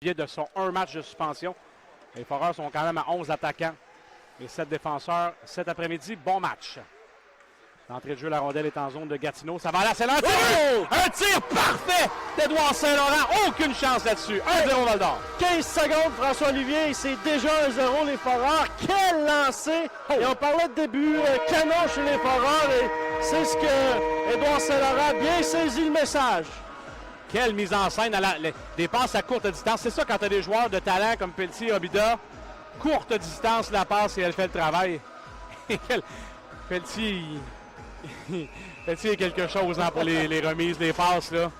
De son 1 match de suspension. Les Foreurs sont quand même à 11 attaquants et 7 défenseurs cet après-midi. Bon match. L'entrée de jeu, la rondelle est en zone de Gatineau. Ça va à la célèbre. Oh! Un tir parfait d'Edouard Saint-Laurent. Aucune chance là-dessus. 1-0 Val-d'Or. 15 secondes, François-Olivier. C'est déjà 1-0 les Foreurs. Quel lancer! Oh! Et on parlait de début canon chez les Foreurs. Et c'est ce que Edouard Saint-Laurent a bien saisi le message. Quelle mise en scène, des passes à courte distance. C'est ça quand tu as des joueurs de talent comme Pelletier et Obida. Courte distance, la passe et elle fait le travail. Pelletier, Pelletier est quelque chose hein, pour les remises, les passes. Là.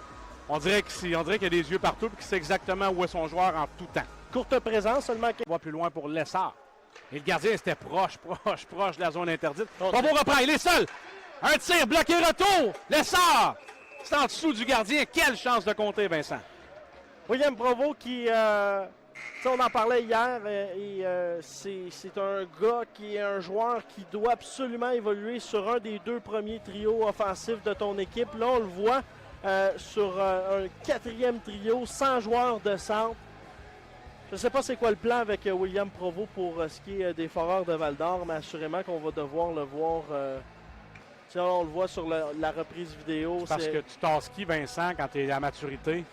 On dirait qu'il y a des yeux partout et qu'il sait exactement où est son joueur en tout temps. Courte présence seulement. On va plus loin pour Lessard. Et le gardien, c'était proche de la zone interdite. Bravo reprend, il est seul. Un tir, bloqué, retour. Lessard. C'est en dessous du gardien. Quelle chance de compter, Vincent. William Provost qui, on en parlait hier, c'est un gars qui est un joueur qui doit absolument évoluer sur un des 2 premiers trios offensifs de ton équipe. Là, on le voit sur un 4e trio, sans joueur de centre. Je ne sais pas c'est quoi le plan avec William Provost pour ce qui est des Foreurs de Val-d'Or, mais assurément qu'on va devoir le voir. On le voit sur la reprise vidéo. Parce que tu tasses qui, Vincent, quand tu es à maturité?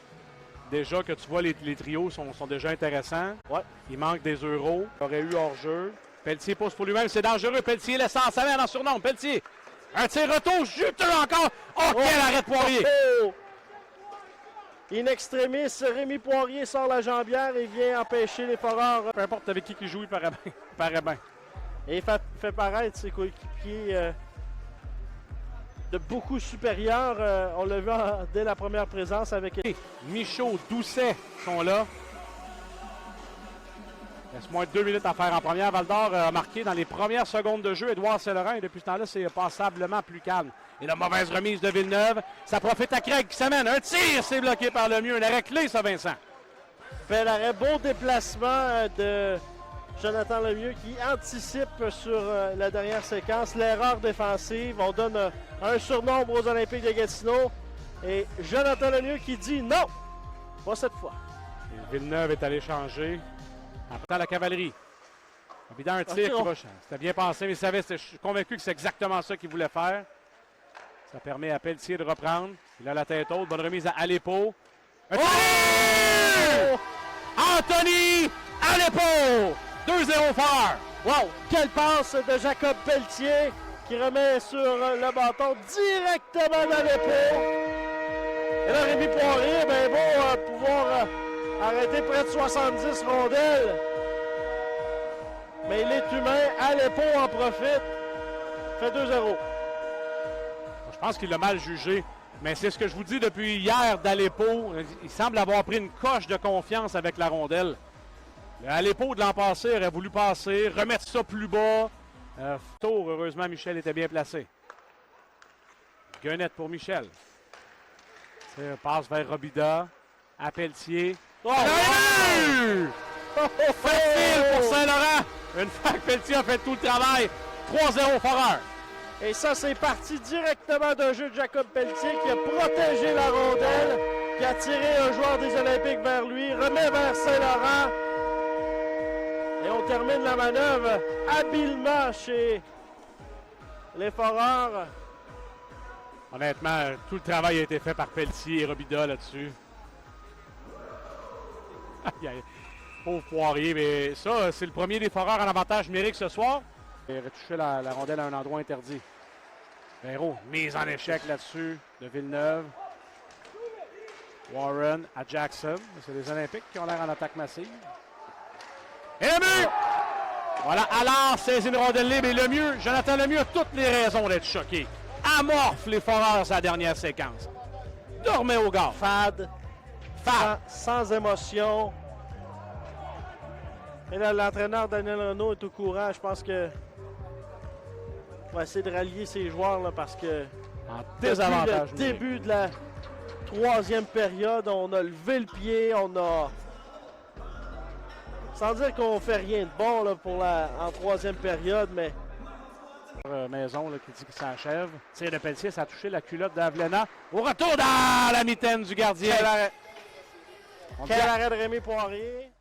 Déjà que tu vois, les trios sont déjà intéressants. Ouais. Il manque des euros. Il aurait eu hors-jeu. Pelletier pousse pour lui-même, c'est dangereux. Pelletier laisse ça met en surnombre. Pelletier. Un tir retour, juteux encore. Oh, quel arrêt de Poirier! Oh! In extremis, Rémi Poirier sort la jambière et vient empêcher les Foreurs. Peu importe avec qui il joue, il paraît bien. Et il fait paraître ses coéquipiers de beaucoup supérieurs. On l'a vu dès la première présence avec... Michaud, Doucet sont là. Il reste moins de 2 minutes à faire en première. Val-d'Or a marqué dans les premières secondes de jeu Edouard Saint-Laurent et depuis ce temps-là, c'est passablement plus calme. Et la mauvaise remise de Villeneuve. Ça profite à Craig qui s'amène. Un tir, c'est bloqué par le mieux. Un arrêt clé, ça, Vincent. Bel arrêt, beau déplacement de Jonathan Lemieux qui anticipe sur la dernière séquence l'erreur défensive. On donne un surnombre aux Olympiques de Gatineau. Et Jonathan Lemieux qui dit non, pas cette fois. Et Villeneuve est allé changer. Après la cavalerie. Évidemment, un tir qui va. C'était bien pensé, mais je suis convaincu que c'est exactement ça qu'il voulait faire. Ça permet à Pelletier de reprendre. Il a la tête haute. Bonne remise à Aleppo. Oh! Anthony Aleppo! 2-0 fort. Wow! Quelle passe de Jacob Pelletier qui remet sur le bâton directement dans l'Aleppo. Et là, Rémi Poirier, ben va pouvoir arrêter près de 70 rondelles. Mais il est humain. Aleppo en profite. Fait 2-0. Je pense qu'il l'a mal jugé. Mais c'est ce que je vous dis depuis hier d'Aleppo. Il semble avoir pris une coche de confiance avec la rondelle. Aleppo de l'an passé aurait voulu passer, remettre ça plus bas. Tour, heureusement, Michel était bien placé. Guenette pour Michel. Passe vers Robida. À Pelletier. Oh! Facile pour Saint-Laurent. Une fois que Pelletier a fait tout le travail. 3-0 Foreurs. Et ça, c'est parti directement d'un jeu de Jacob Pelletier qui a protégé la rondelle, qui a tiré un joueur des Olympiques vers lui, remet vers Saint-Laurent. Et on termine la manœuvre habilement chez les Foreurs. Honnêtement, tout le travail a été fait par Pelletier et Robida là-dessus. Pauvre Poirier, mais ça, c'est le premier des Foreurs en avantage numérique ce soir. Il a retouché la rondelle à un endroit interdit. Véro, mise en échec là-dessus de Villeneuve. Warren à Jackson. C'est les Olympiques qui ont l'air en attaque massive. Et le but! Voilà, Allard saisit une rondelle libre et le mieux, Jonathan Lemieux a toutes les raisons d'être choqué. Amorphe les Foreurs sa dernière séquence. Dormez au gars. Fade. Sans émotion. Et là, l'entraîneur Daniel Renaud est au courant. Je pense que on va essayer de rallier ses joueurs là, parce que en désavantage. Depuis le début de la 3e période, on a levé le pied, on a... Sans dire qu'on fait rien de bon là, en 3e période, mais... Maison là, qui dit que ça achève. Tir de Pelletier, ça a touché la culotte d'Avlena. Au retour dans la mitaine du gardien. On Quel dit- arrêt de Rémi Poirier.